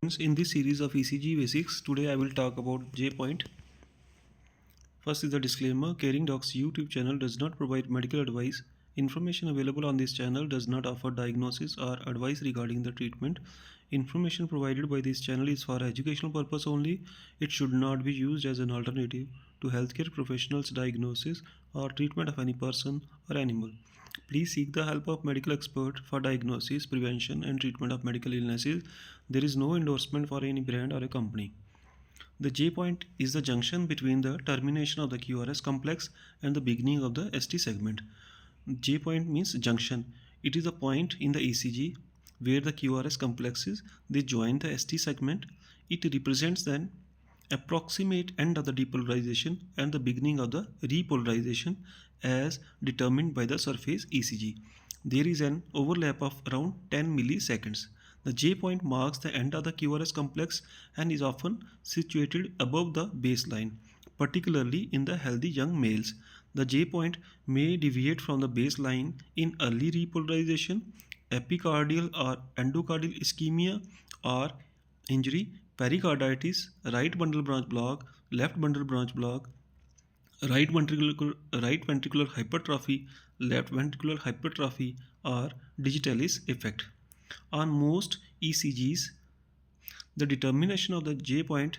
In this series of ECG Basics, today I will talk about J point. First is the disclaimer. Caring Docs YouTube channel does not provide medical advice. Information available on this channel does not offer diagnosis or advice regarding the treatment. Information provided by this channel is for educational purpose only. It should not be used as an alternative to healthcare professionals' diagnosis or treatment of any person or animal. Please seek the help of medical expert for diagnosis, prevention, and treatment of medical illnesses. There is no endorsement for any brand or a company. The J point is the junction between the termination of the QRS complex and the beginning of the ST segment. J point means junction. It is a point in the ECG where the QRS complexes they join the ST segment. It represents an approximate end of the depolarization and the beginning of the repolarization as determined by the surface ECG. There is an overlap of around 10 milliseconds. The J point marks the end of the QRS complex and is often situated above the baseline, particularly in the healthy young males. The J point may deviate from the baseline in early repolarization, epicardial or endocardial ischemia or injury, pericarditis, right bundle branch block, left bundle branch block, right ventricular hypertrophy, left ventricular hypertrophy, or digitalis effect. On most ECGs, the determination of the J point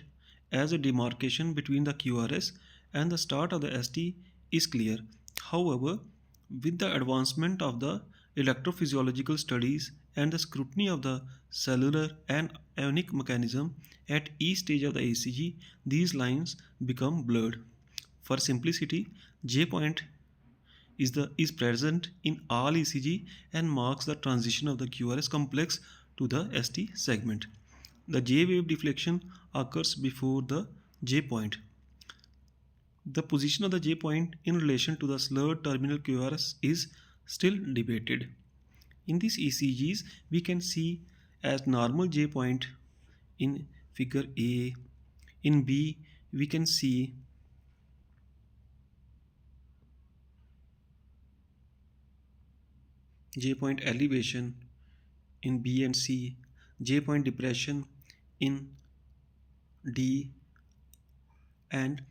as a demarcation between the QRS and the start of the ST is clear. However, with the advancement of the electrophysiological studies and the scrutiny of the cellular and ionic mechanism at each stage of the ECG, these lines become blurred. For simplicity, J point is present in all ECG and marks the transition of the QRS complex to the ST segment. The J wave deflection occurs before the J point. The position of the J point in relation to the slurred terminal QRS is still debated. In these ECGs, we can see as normal J point in figure A. In B, we can see J point elevation in B and C, J point depression in D, and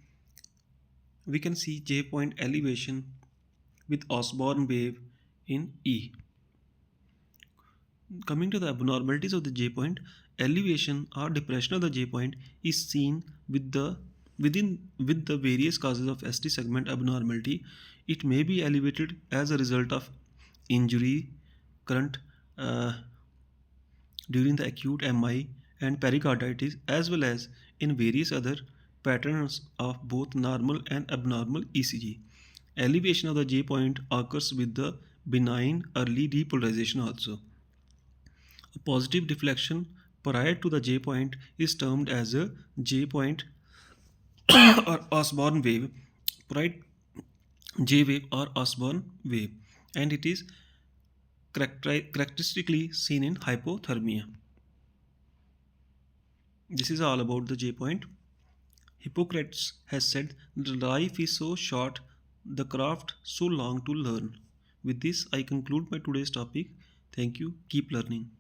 we can see J point elevation with Osborne wave in E. Coming to the abnormalities of the J point, elevation or depression of the J point is seen with the various causes of ST segment abnormality. It may be elevated as a result of injury, current during the acute MI and pericarditis, as well as in various other patterns of both normal and abnormal ECG. Elevation of the J point occurs with the benign early depolarization also. A positive deflection prior to the J point is termed as a J point or Osborne wave, right? J wave or Osborne wave, and it is characteristically seen in hypothermia. This is all about the J point. Hippocrates has said, "The life is so short, the craft so long to learn." With this, I conclude my today's topic. Thank you. Keep learning.